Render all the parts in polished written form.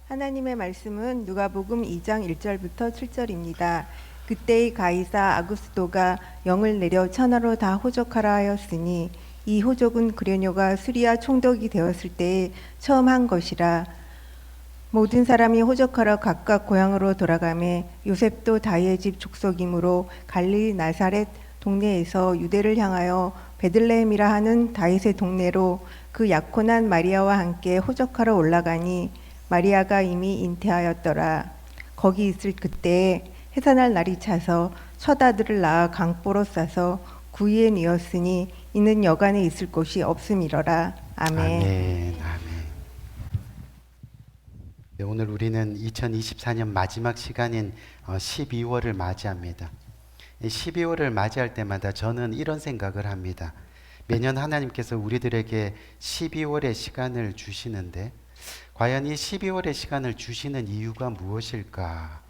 하나님의 말씀은 누가복음 2장 1절부터 7절입니다. 그때의 가이사 아구스도가 영을 내려 천하로 다 호적하라 하였으니 이 호적은 그레뇨가 수리아 총독이 되었을 때에 처음 한 것이라. 모든 사람이 호적하러 각각 고향으로 돌아가매 요셉도 다윗의 집 족속이므로 갈릴리 나사렛 동네에서 유대를 향하여 베들레헴이라 하는 다윗의 동네로 그 약혼한 마리아와 함께 호적하러 올라가니 마리아가 이미 잉태하였더라. 거기 있을 그때에 해산할 날이 차서 첫 아들을 낳아 강보로 싸서 구이에 뉘었으니 이는 여간에 있을 곳이 없음이러라. 아멘. 아멘. 아멘. 네, 오늘 우리는 2024년 마지막 시간인 12월을 맞이합니다. 12월을 맞이할 때마다 저는 이런 생각을 합니다. 매년 하나님께서 우리들에게 12월의 시간을 주시는데 과연 이 12월의 시간을 주시는 이유가 무엇일까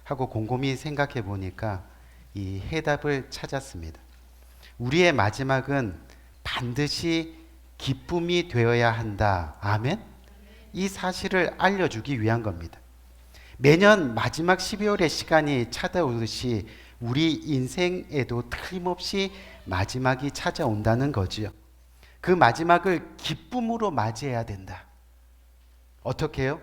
하고 곰곰이 생각해 보니까 이 해답을 찾았습니다. 우리의 마지막은 반드시 기쁨이 되어야 한다. 아멘? 이 사실을 알려주기 위한 겁니다. 매년 마지막 12월의 시간이 찾아오듯이 우리 인생에도 틀림없이 마지막이 찾아온다는 거지요. 그 마지막을 기쁨으로 맞이해야 된다. 어떻게 해요?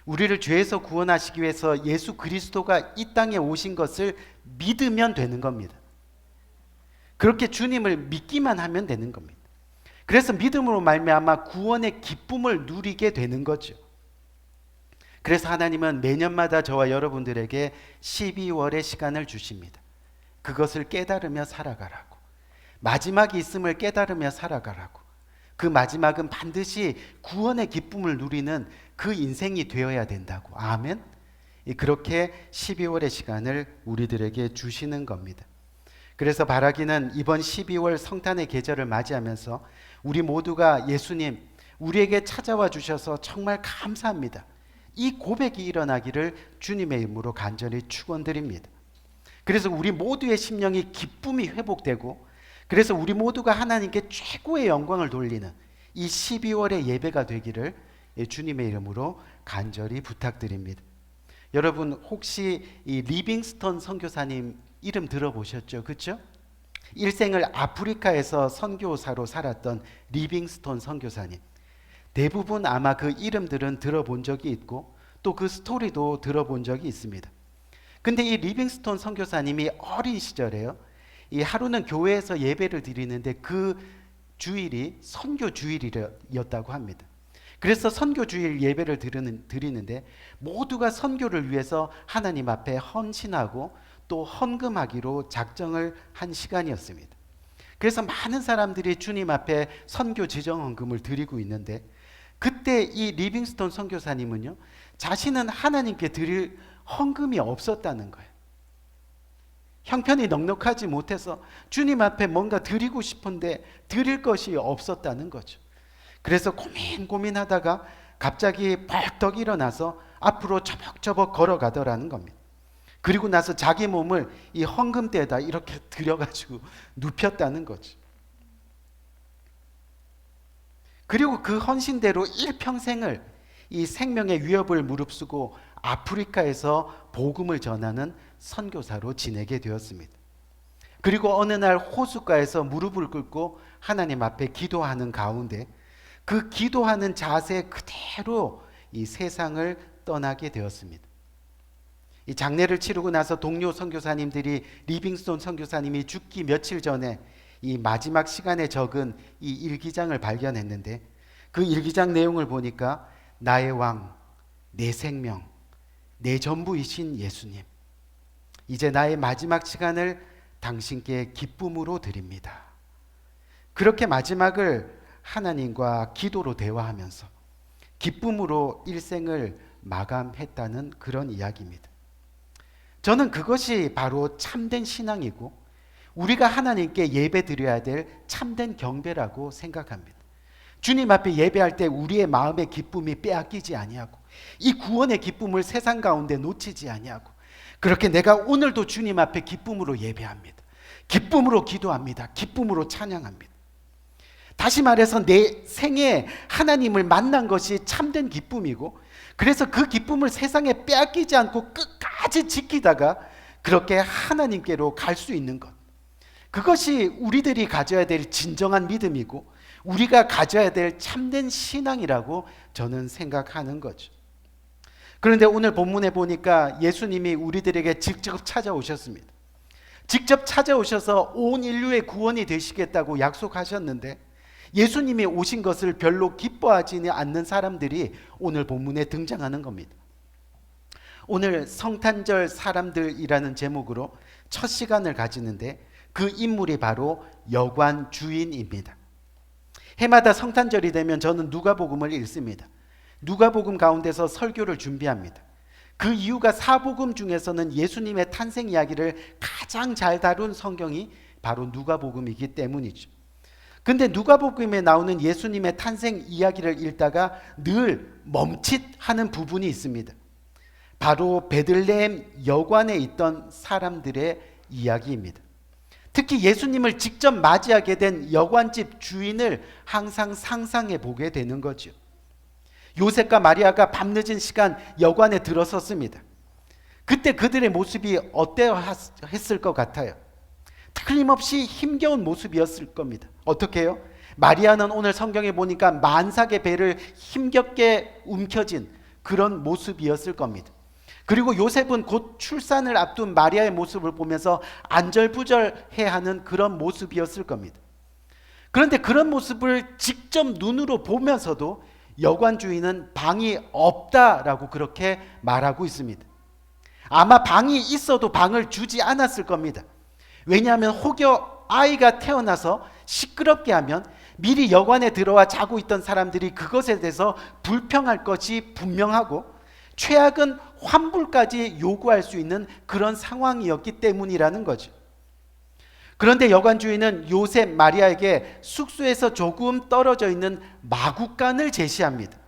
우리를 죄에서 구원하시기 위해서 예수 그리스도가 이 땅에 오신 것을 믿으면 되는 겁니다. 그렇게 주님을 믿기만 하면 되는 겁니다. 그래서 믿음으로 말미암아 구원의 기쁨을 누리게 되는 거죠. 그래서 하나님은 매년마다 저와 여러분들에게 12월의 시간을 주십니다. 그것을 깨달으며 살아가라고. 마지막이 있음을 깨달으며 살아가라고. 그 마지막은 반드시 구원의 기쁨을 누리는 그 인생이 되어야 된다고. 아멘. 그렇게 12월의 시간을 우리들에게 주시는 겁니다. 그래서 바라기는 이번 12월 성탄의 계절을 맞이하면서 우리 모두가 예수님, 우리에게 찾아와 주셔서 정말 감사합니다. 이 고백이 일어나기를 주님의 이름으로 간절히 축원드립니다. 그래서 우리 모두의 심령이 기쁨이 회복되고, 그래서 우리 모두가 하나님께 최고의 영광을 돌리는 이 12월의 예배가 되기를 주님의 이름으로 간절히 부탁드립니다. 여러분 혹시 이 리빙스턴 선교사님 이름 들어보셨죠? 그렇죠? 일생을 아프리카에서 선교사로 살았던 리빙스턴 선교사님. 대부분 아마 그 이름들은 들어본 적이 있고 또 그 스토리도 들어본 적이 있습니다. 근데 이 리빙스턴 선교사님이 어린 시절에요, 이 하루는 교회에서 예배를 드리는데 그 주일이 선교 주일이었다고 합니다. 그래서 선교 주일 예배를 드리는데 모두가 선교를 위해서 하나님 앞에 헌신하고 또 헌금하기로 작정을 한 시간이었습니다. 그래서 많은 사람들이 주님 앞에 선교 지정 헌금을 드리고 있는데, 그때 이 리빙스턴 선교사님은요, 자신은 하나님께 드릴 헌금이 없었다는 거예요. 형편이 넉넉하지 못해서 주님 앞에 뭔가 드리고 싶은데 드릴 것이 없었다는 거죠. 그래서 고민하다가 갑자기 벌떡 일어나서 앞으로 처벅처벅 걸어가더라는 겁니다. 그리고 나서 자기 몸을 이 헌금대에다 이렇게 들여가지고 눕혔다는 거죠. 그리고 그 헌신대로 일평생을 이 생명의 위협을 무릅쓰고 아프리카에서 복음을 전하는 선교사로 지내게 되었습니다. 그리고 어느 날 호숫가에서 무릎을 꿇고 하나님 앞에 기도하는 가운데 그 기도하는 자세 그대로 이 세상을 떠나게 되었습니다. 이 장례를 치르고 나서 동료 선교사님들이 리빙스톤 선교사님이 죽기 며칠 전에 이 마지막 시간에 적은 이 일기장을 발견했는데, 그 일기장 내용을 보니까 나의 왕, 내 생명, 내 전부이신 예수님, 이제 나의 마지막 시간을 당신께 기쁨으로 드립니다. 그렇게 마지막을 하나님과 기도로 대화하면서 기쁨으로 일생을 마감했다는 그런 이야기입니다. 저는 그것이 바로 참된 신앙이고 우리가 하나님께 예배 드려야 될 참된 경배라고 생각합니다. 주님 앞에 예배할 때 우리의 마음의 기쁨이 빼앗기지 아니하고 이 구원의 기쁨을 세상 가운데 놓치지 아니하고, 그렇게 내가 오늘도 주님 앞에 기쁨으로 예배합니다. 기쁨으로 기도합니다. 기쁨으로 찬양합니다. 다시 말해서 내 생에 하나님을 만난 것이 참된 기쁨이고, 그래서 그 기쁨을 세상에 빼앗기지 않고 끝까지 지키다가 그렇게 하나님께로 갈 수 있는 것, 그것이 우리들이 가져야 될 진정한 믿음이고 우리가 가져야 될 참된 신앙이라고 저는 생각하는 거죠. 그런데 오늘 본문에 보니까 예수님이 우리들에게 직접 찾아오셨습니다. 직접 찾아오셔서 온 인류의 구원이 되시겠다고 약속하셨는데 예수님이 오신 것을 별로 기뻐하지 않는 사람들이 오늘 본문에 등장하는 겁니다. 오늘 성탄절 사람들이라는 제목으로 첫 시간을 가지는데 그 인물이 바로 여관 주인입니다. 해마다 성탄절이 되면 저는 누가복음을 읽습니다. 누가복음 가운데서 설교를 준비합니다. 그 이유가 사복음 중에서는 예수님의 탄생 이야기를 가장 잘 다룬 성경이 바로 누가복음이기 때문이죠. 근데 누가복음에 나오는 예수님의 탄생 이야기를 읽다가 늘 멈칫하는 부분이 있습니다. 바로 베들레헴 여관에 있던 사람들의 이야기입니다. 특히 예수님을 직접 맞이하게 된 여관집 주인을 항상 상상해 보게 되는 거죠. 요셉과 마리아가 밤늦은 시간 여관에 들어섰습니다. 그때 그들의 모습이 어떠했을 것 같아요? 틀림없이 힘겨운 모습이었을 겁니다. 어떻게 해요? 마리아는 오늘 성경에 보니까 만삭의 배를 힘겹게 움켜쥔 그런 모습이었을 겁니다. 그리고 요셉은 곧 출산을 앞둔 마리아의 모습을 보면서 안절부절해하는 그런 모습이었을 겁니다. 그런데 그런 모습을 직접 눈으로 보면서도 여관 주인은 방이 없다라고 그렇게 말하고 있습니다. 아마 방이 있어도 방을 주지 않았을 겁니다. 왜냐하면 혹여 아이가 태어나서 시끄럽게 하면 미리 여관에 들어와 자고 있던 사람들이 그것에 대해서 불평할 것이 분명하고 최악은 환불까지 요구할 수 있는 그런 상황이었기 때문이라는 거죠. 그런데 여관 주인은 요셉, 마리아에게 숙소에서 조금 떨어져 있는 마구간을 제시합니다.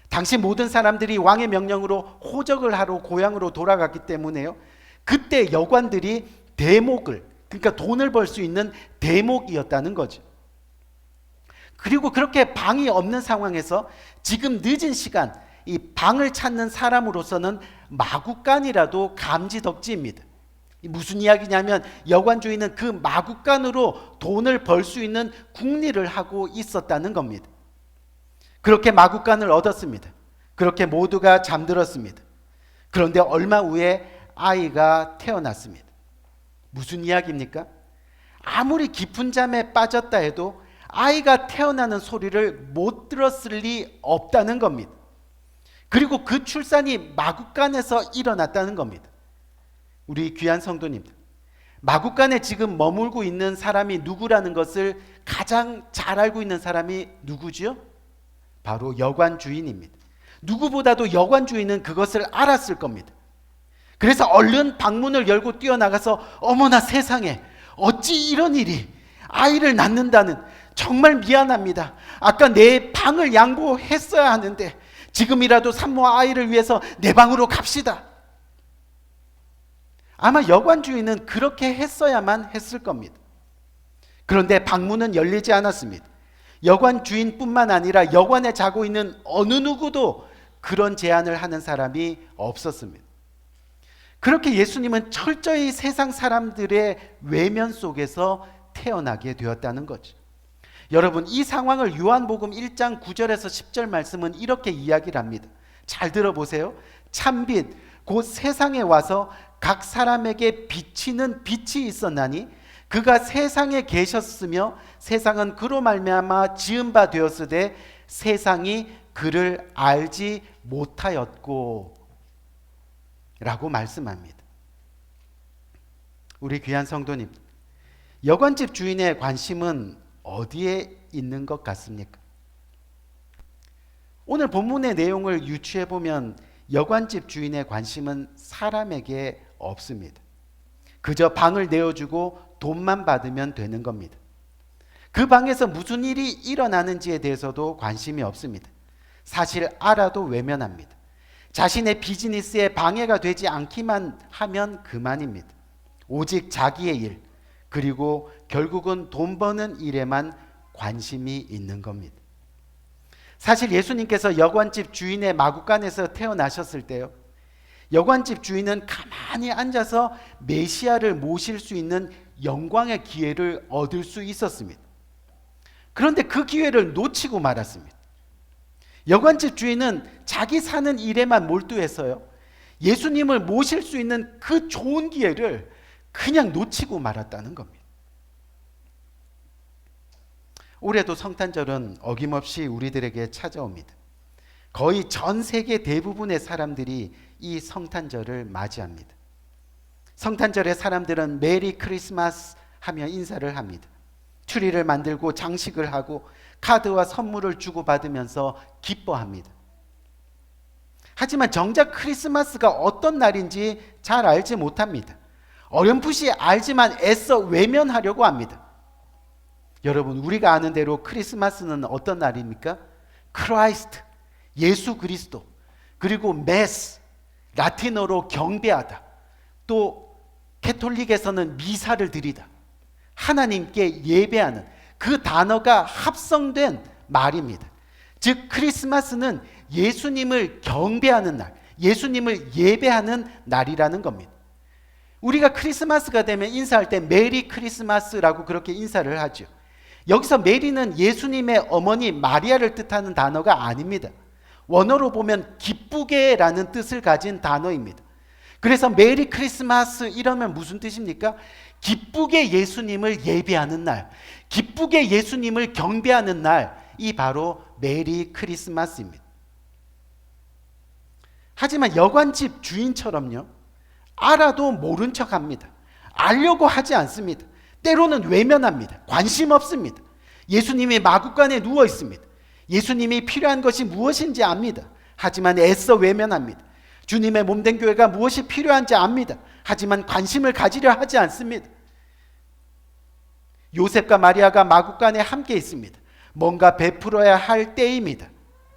당시 모든 사람들이 왕의 명령으로 호적을 하러 고향으로 돌아갔기 때문에요. 그때 여관들이 대목을, 그러니까 돈을 벌 수 있는 대목이었다는 거죠. 그리고 그렇게 방이 없는 상황에서 지금 늦은 시간 이 방을 찾는 사람으로서는 마구간이라도 감지덕지입니다. 무슨 이야기냐면 여관 주인은 그 마구간으로 돈을 벌 수 있는 궁리를 하고 있었다는 겁니다. 그렇게 마구간을 얻었습니다. 그렇게 모두가 잠들었습니다. 그런데 얼마 후에 아이가 태어났습니다. 무슨 이야기입니까? 아무리 깊은 잠에 빠졌다 해도 아이가 태어나는 소리를 못 들었을 리 없다는 겁니다. 그리고 그 출산이 마구간에서 일어났다는 겁니다. 우리 귀한 성도님들, 마구간에 지금 머물고 있는 사람이 누구라는 것을 가장 잘 알고 있는 사람이 누구지요? 바로 여관 주인입니다. 누구보다도 여관 주인은 그것을 알았을 겁니다. 그래서 얼른 방문을 열고 뛰어나가서 어머나 세상에, 어찌 이런 일이, 아이를 낳는다는, 정말 미안합니다. 아까 내 방을 양보했어야 하는데 지금이라도 산모 아이를 위해서 내 방으로 갑시다. 아마 여관 주인은 그렇게 했어야만 했을 겁니다. 그런데 방문은 열리지 않았습니다. 여관 주인뿐만 아니라 여관에 자고 있는 어느 누구도 그런 제안을 하는 사람이 없었습니다. 그렇게 예수님은 철저히 세상 사람들의 외면 속에서 태어나게 되었다는 거죠. 여러분, 이 상황을 요한복음 1장 9절에서 10절 말씀은 이렇게 이야기를 합니다. 잘 들어보세요. 참빛 곧 세상에 와서 각 사람에게 비치는 빛이 있었나니 그가 세상에 계셨으며 세상은 그로 말미암아 지은 바 되었으되 세상이 그를 알지 못하였고 라고 말씀합니다. 우리 귀한 성도님, 여관집 주인의 관심은 어디에 있는 것 같습니까? 오늘 본문의 내용을 유추해 보면 여관집 주인의 관심은 사람에게 없습니다. 그저 방을 내어주고 돈만 받으면 되는 겁니다. 그 방에서 무슨 일이 일어나는지에 대해서도 관심이 없습니다. 사실 알아도 외면합니다. 자신의 비즈니스에 방해가 되지 않기만 하면 그만입니다. 오직 자기의 일, 그리고 결국은 돈 버는 일에만 관심이 있는 겁니다. 사실 예수님께서 여관집 주인의 마구간에서 태어나셨을 때요, 여관집 주인은 가만히 앉아서 메시아를 모실 수 있는 영광의 기회를 얻을 수 있었습니다. 그런데 그 기회를 놓치고 말았습니다. 여관집 주인은 자기 사는 일에만 몰두해서요, 예수님을 모실 수 있는 그 좋은 기회를 그냥 놓치고 말았다는 겁니다. 올해도 성탄절은 어김없이 우리들에게 찾아옵니다. 거의 전 세계 대부분의 사람들이 이 성탄절을 맞이합니다. 성탄절에 사람들은 메리 크리스마스 하며 인사를 합니다. 트리를 만들고 장식을 하고 카드와 선물을 주고받으면서 기뻐합니다. 하지만 정작 크리스마스가 어떤 날인지 잘 알지 못합니다. 어렴풋이 알지만 애써 외면하려고 합니다. 여러분, 우리가 아는 대로 크리스마스는 어떤 날입니까? 크라이스트, 예수 그리스도, 그리고 메스, 라틴어로 경배하다, 또 캐톨릭에서는 미사를 드리다, 하나님께 예배하는 그 단어가 합성된 말입니다. 즉 크리스마스는 예수님을 경배하는 날, 예수님을 예배하는 날이라는 겁니다. 우리가 크리스마스가 되면 인사할 때 메리 크리스마스라고 그렇게 인사를 하죠. 여기서 메리는 예수님의 어머니 마리아를 뜻하는 단어가 아닙니다. 원어로 보면 기쁘게라는 뜻을 가진 단어입니다. 그래서 메리 크리스마스 이러면 무슨 뜻입니까? 기쁘게 예수님을 예배하는 날, 기쁘게 예수님을 경배하는 날, 이 바로 메리 크리스마스입니다. 하지만 여관집 주인처럼요, 알아도 모른 척합니다. 알려고 하지 않습니다. 때로는 외면합니다. 관심 없습니다. 예수님이 마구간에 누워 있습니다. 예수님이 필요한 것이 무엇인지 압니다. 하지만 애써 외면합니다. 주님의 몸된 교회가 무엇이 필요한지 압니다. 하지만 관심을 가지려 하지 않습니다. 요셉과 마리아가 마구간에 함께 있습니다. 뭔가 베풀어야 할 때입니다.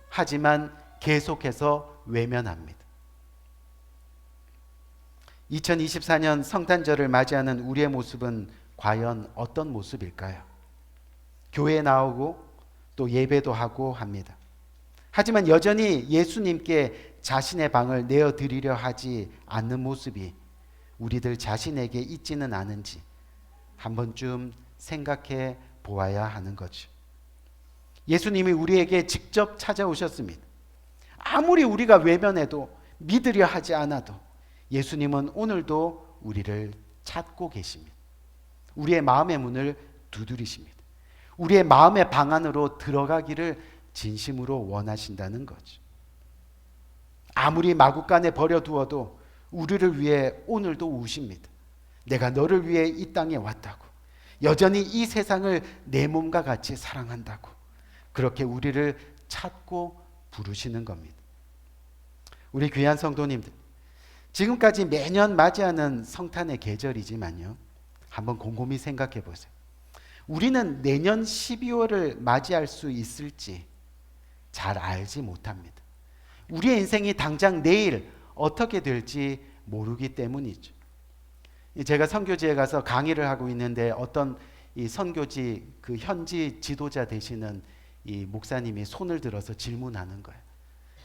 하지만 계속해서 외면합니다. 2024년 성탄절을 맞이하는 우리의 모습은 과연 어떤 모습일까요? 교회에 나오고 또 예배도 하고 합니다. 하지만 여전히 예수님께 자신의 방을 내어드리려 하지 않는 모습이 우리들 자신에게 있지는 않은지 한 번쯤 생각해 보아야 하는 거죠. 예수님이 우리에게 직접 찾아오셨습니다. 아무리 우리가 외면해도 믿으려 하지 않아도 예수님은 오늘도 우리를 찾고 계십니다. 우리의 마음의 문을 두드리십니다. 우리의 마음의 방 안으로 들어가기를 진심으로 원하신다는 거죠. 아무리 마구간에 버려두어도 우리를 위해 오늘도 우십니다. 내가 너를 위해 이 땅에 왔다고, 여전히 이 세상을 내 몸과 같이 사랑한다고, 그렇게 우리를 찾고 부르시는 겁니다. 우리 귀한 성도님들, 지금까지 매년 맞이하는 성탄의 계절이지만요, 한번 곰곰이 생각해 보세요. 우리는 내년 12월을 맞이할 수 있을지 잘 알지 못합니다. 우리의 인생이 당장 내일 어떻게 될지 모르기 때문이죠. 제가 선교지에 가서 강의를 하고 있는데 어떤 이 선교지 그 현지 지도자 되시는 이 목사님이 손을 들어서 질문하는 거예요.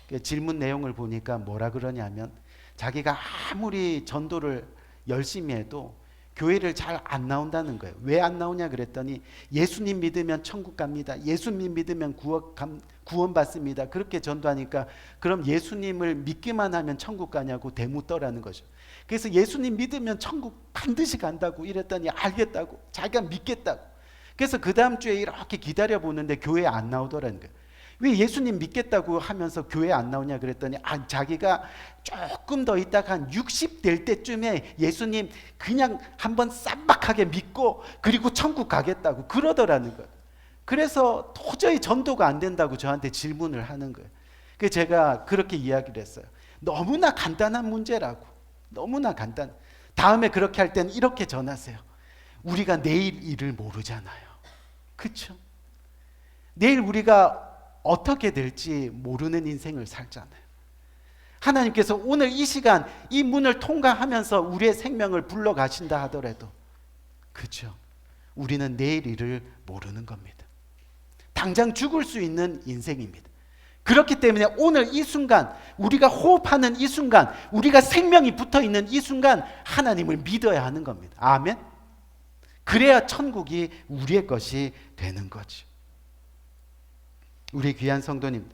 그 질문 내용을 보니까 뭐라 그러냐면, 자기가 아무리 전도를 열심히 해도 교회를 잘 안 나온다는 거예요. 왜 안 나오냐 그랬더니, 예수님 믿으면 천국 갑니다. 예수님 믿으면 구원 받습니다. 그렇게 전도하니까 그럼 예수님을 믿기만 하면 천국 가냐고 대묻더라는 거죠. 그래서 예수님 믿으면 천국 반드시 간다고 이랬더니 알겠다고, 자기가 믿겠다고. 그래서 그 다음 주에 이렇게 기다려보는데 교회에 안 나오더라는 거예요. 왜 예수님 믿겠다고 하면서 교회 안 나오냐 그랬더니, 자기가 조금 더 있다가 한 60 될 때쯤에 예수님 그냥 한번 쌈박하게 믿고 그리고 천국 가겠다고 그러더라는 거예요. 그래서 도저히 전도가 안 된다고 저한테 질문을 하는 거예요. 그래서 제가 그렇게 이야기를 했어요. 너무나 간단한 문제라고. 너무나 간단. 다음에 그렇게 할 때는 이렇게 전하세요. 우리가 내일 일을 모르잖아요. 그렇죠? 내일 우리가 어떻게 될지 모르는 인생을 살잖아요. 하나님께서 오늘 이 시간 이 문을 통과하면서 우리의 생명을 불러가신다 하더라도, 그렇죠, 우리는 내일 일을 모르는 겁니다. 당장 죽을 수 있는 인생입니다. 그렇기 때문에 오늘 이 순간, 우리가 호흡하는 이 순간, 우리가 생명이 붙어있는 이 순간 하나님을 믿어야 하는 겁니다. 아멘. 그래야 천국이 우리의 것이 되는 거죠. 우리 귀한 성도님,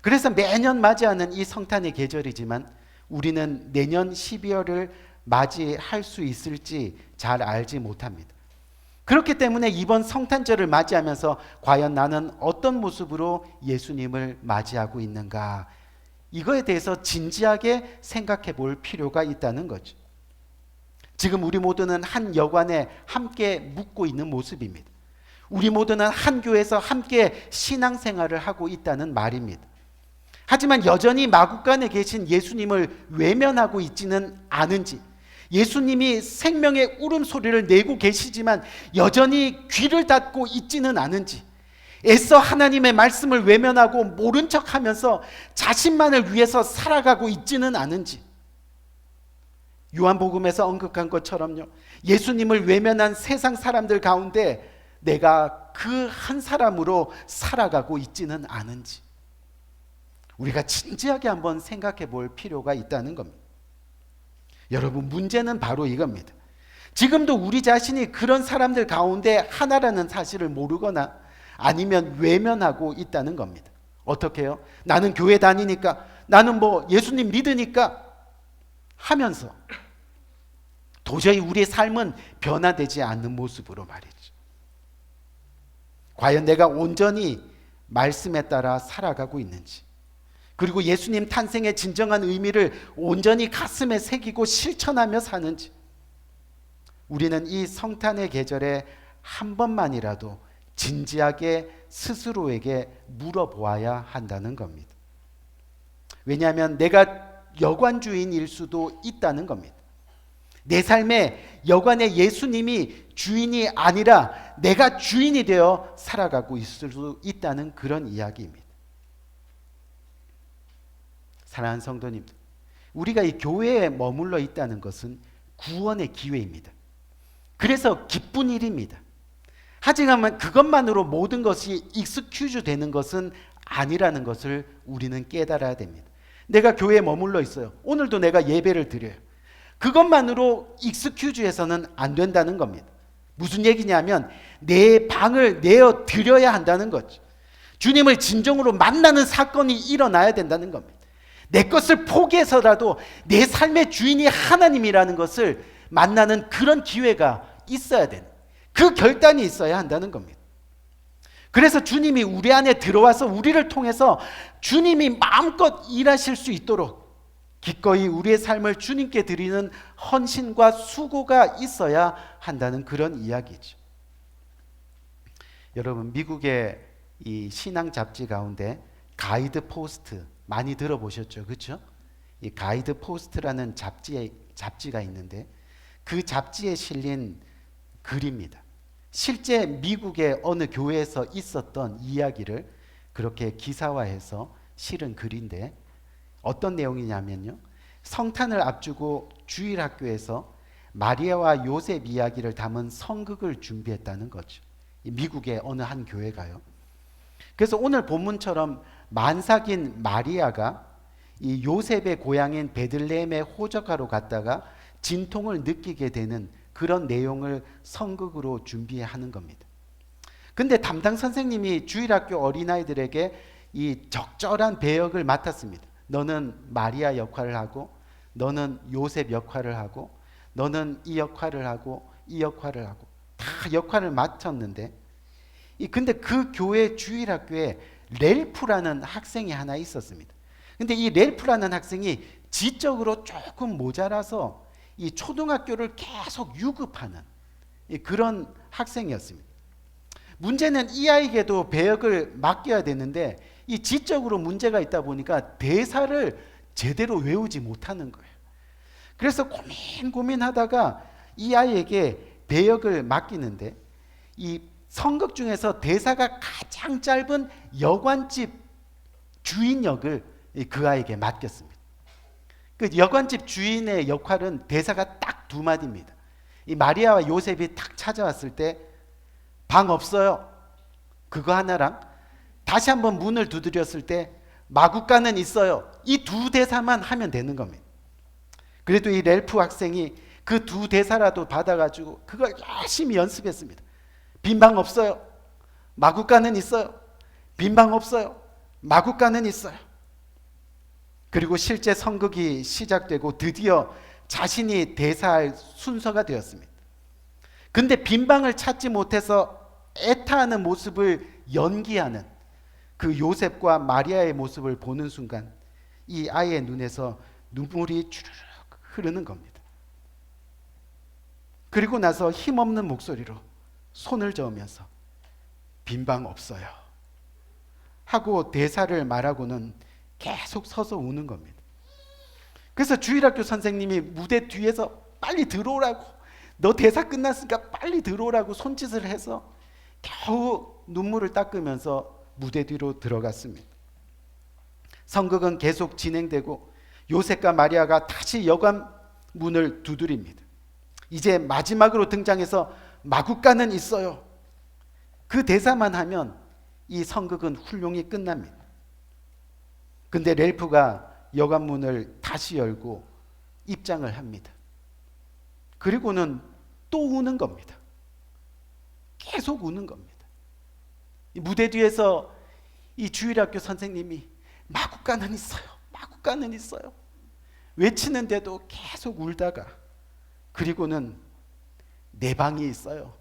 그래서 매년 맞이하는 이 성탄의 계절이지만 우리는 내년 12월을 맞이할 수 있을지 잘 알지 못합니다. 그렇기 때문에 이번 성탄절을 맞이하면서 과연 나는 어떤 모습으로 예수님을 맞이하고 있는가, 이거에 대해서 진지하게 생각해 볼 필요가 있다는 거죠. 지금 우리 모두는 한 여관에 함께 묵고 있는 모습입니다. 우리 모두는 한 교회에서 함께 신앙생활을 하고 있다는 말입니다. 하지만 여전히 마구간에 계신 예수님을 외면하고 있지는 않은지, 예수님이 생명의 울음소리를 내고 계시지만 여전히 귀를 닫고 있지는 않은지, 애써 하나님의 말씀을 외면하고 모른 척하면서 자신만을 위해서 살아가고 있지는 않은지, 요한복음에서 언급한 것처럼요, 예수님을 외면한 세상 사람들 가운데 내가 그 한 사람으로 살아가고 있지는 않은지 우리가 진지하게 한번 생각해 볼 필요가 있다는 겁니다. 여러분, 문제는 바로 이겁니다. 지금도 우리 자신이 그런 사람들 가운데 하나라는 사실을 모르거나 아니면 외면하고 있다는 겁니다. 어떻게 해요? 나는 교회 다니니까, 나는 예수님 믿으니까 하면서 도저히 우리의 삶은 변화되지 않는 모습으로 말이죠. 과연 내가 온전히 말씀에 따라 살아가고 있는지, 그리고 예수님 탄생의 진정한 의미를 온전히 가슴에 새기고 실천하며 사는지, 우리는 이 성탄의 계절에 한 번만이라도 진지하게 스스로에게 물어보아야 한다는 겁니다. 왜냐하면 내가 여관주인일 수도 있다는 겁니다. 내 삶에 여관의 예수님이 주인이 아니라 내가 주인이 되어 살아가고 있을 수 있다는 그런 이야기입니다. 사랑하는 성도님들, 우리가 이 교회에 머물러 있다는 것은 구원의 기회입니다. 그래서 기쁜 일입니다. 하지만 그것만으로 모든 것이 익스큐즈 되는 것은 아니라는 것을 우리는 깨달아야 됩니다. 내가 교회에 머물러 있어요. 오늘도 내가 예배를 드려요. 그것만으로 익스큐즈해서는 안 된다는 겁니다. 무슨 얘기냐면 내 방을 내어 드려야 한다는 거죠. 주님을 진정으로 만나는 사건이 일어나야 된다는 겁니다. 내 것을 포기해서라도 내 삶의 주인이 하나님이라는 것을 만나는 그런 기회가 있어야 되는, 그 결단이 있어야 한다는 겁니다. 그래서 주님이 우리 안에 들어와서 우리를 통해서 주님이 마음껏 일하실 수 있도록 기꺼이 우리의 삶을 주님께 드리는 헌신과 수고가 있어야 한다는 그런 이야기죠. 여러분, 미국의 이 신앙 잡지 가운데 가이드 포스트 많이 들어보셨죠? 그렇죠? 이 가이드 포스트라는 잡지가 있는데 그 잡지에 실린 글입니다. 실제 미국의 어느 교회에서 있었던 이야기를 그렇게 기사화해서 실은 글인데 어떤 내용이냐면요, 성탄을 앞두고 주일학교에서 마리아와 요셉 이야기를 담은 성극을 준비했다는 거죠. 미국의 어느 한 교회가요. 그래서 오늘 본문처럼 만삭인 마리아가 이 요셉의 고향인 베들레헴에 호적하러 갔다가 진통을 느끼게 되는 그런 내용을 성극으로 준비하는 겁니다. 근데 담당 선생님이 주일학교 어린아이들에게 이 적절한 배역을 맡았습니다. 너는 마리아 역할을 하고, 너는 요셉 역할을 하고, 너는 이 역할을 하고, 이 역할을 하고, 다 역할을 맡았는데, 근데 그 교회 주일학교에 렐프라는 학생이 하나 있었습니다. 근데 이 렐프라는 학생이 지적으로 조금 모자라서 이 초등학교를 계속 유급하는 그런 학생이었습니다. 문제는 이 아이에게도 배역을 맡겨야 되는데 이 지적으로 문제가 있다 보니까 대사를 제대로 외우지 못하는 거예요. 그래서 고민하다가 이 아이에게 배역을 맡기는데 이 성극 중에서 대사가 가장 짧은 여관집 주인 역을 그 아이에게 맡겼습니다. 그 여관집 주인의 역할은 대사가 딱 두 마디입니다. 이 마리아와 요셉이 딱 찾아왔을 때 방 없어요. 그거 하나랑 다시 한번 문을 두드렸을 때 마구간은 있어요. 이 두 대사만 하면 되는 겁니다. 그래도 이 렐프 학생이 그 두 대사라도 받아가지고 그걸 열심히 연습했습니다. 빈방 없어요. 마구간은 있어요. 빈방 없어요. 마구간은 있어요. 그리고 실제 선극이 시작되고 드디어 자신이 대사할 순서가 되었습니다. 근데 빈방을 찾지 못해서 애타하는 모습을 연기하는 그 요셉과 마리아의 모습을 보는 순간 이 아이의 눈에서 눈물이 주르륵 흐르는 겁니다. 그리고 나서 힘없는 목소리로 손을 저으면서 빈방 없어요 하고 대사를 말하고는 계속 서서 우는 겁니다. 그래서 주일학교 선생님이 무대 뒤에서 빨리 들어오라고, 너 대사 끝났으니까 빨리 들어오라고 손짓을 해서 겨우 눈물을 닦으면서 무대 뒤로 들어갔습니다. 성극은 계속 진행되고 요셉과 마리아가 다시 여관 문을 두드립니다. 이제 마지막으로 등장해서 마구간은 있어요. 그 대사만 하면 이 성극은 훌륭히 끝납니다. 근데 렐프가 여관 문을 다시 열고 입장을 합니다. 그리고는 또 우는 겁니다. 계속 우는 겁니다. 이 무대 뒤에서 이 주일학교 선생님이 마구간은 있어요. 마구간은 있어요. 외치는데도 계속 울다가 그리고는 내 방이 있어요.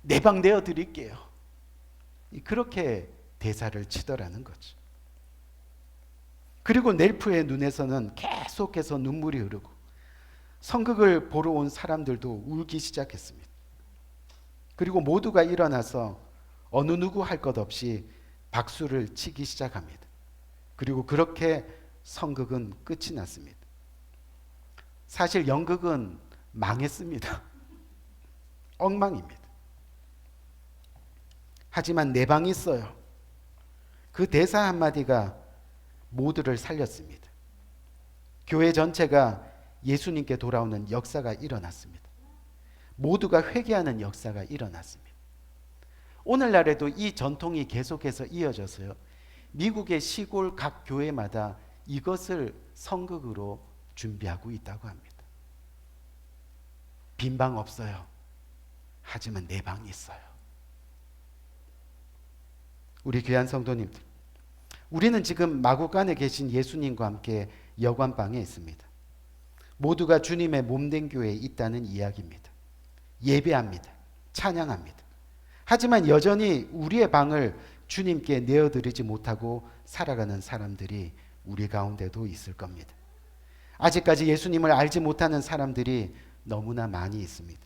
내 방 내어 드릴게요. 그렇게 대사를 치더라는 거죠. 그리고 넬프의 눈에서는 계속해서 눈물이 흐르고 성극을 보러 온 사람들도 울기 시작했습니다. 그리고 모두가 일어나서 어느 누구 할 것 없이 박수를 치기 시작합니다. 그리고 그렇게 성극은 끝이 났습니다. 사실 연극은 망했습니다. 엉망입니다. 하지만 내 방이 있어요. 그 대사 한마디가 모두를 살렸습니다. 교회 전체가 예수님께 돌아오는 역사가 일어났습니다. 모두가 회개하는 역사가 일어났습니다. 오늘날에도 이 전통이 계속해서 이어져서요. 미국의 시골 각 교회마다 이것을 성극으로 준비하고 있다고 합니다. 빈방 없어요. 하지만 내 방이 있어요. 우리 귀한 성도님들, 우리는 지금 마구간에 계신 예수님과 함께 여관방에 있습니다. 모두가 주님의 몸된 교회에 있다는 이야기입니다. 예배합니다. 찬양합니다. 하지만 여전히 우리의 방을 주님께 내어드리지 못하고 살아가는 사람들이 우리 가운데도 있을 겁니다. 아직까지 예수님을 알지 못하는 사람들이 너무나 많이 있습니다.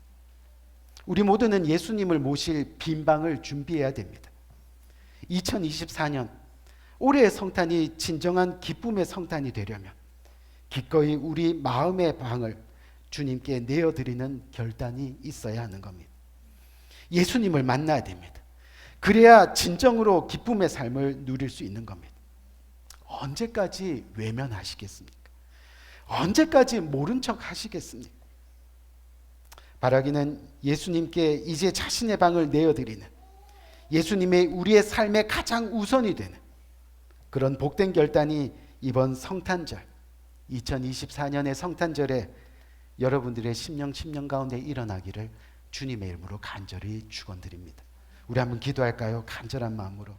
우리 모두는 예수님을 모실 빈 방을 준비해야 됩니다. 2024년 올해의 성탄이 진정한 기쁨의 성탄이 되려면 기꺼이 우리 마음의 방을 주님께 내어드리는 결단이 있어야 하는 겁니다. 예수님을 만나야 됩니다. 그래야 진정으로 기쁨의 삶을 누릴 수 있는 겁니다. 언제까지 외면하시겠습니까? 언제까지 모른 척 하시겠습니까? 바라기는 예수님께 이제 자신의 방을 내어드리는, 예수님의 우리의 삶의 가장 우선이 되는 그런 복된 결단이 이번 성탄절, 2024년의 성탄절에 여러분들의 심령 가운데 일어나기를 주님의 이름으로 간절히 축원드립니다. 우리 한번 기도할까요? 간절한 마음으로.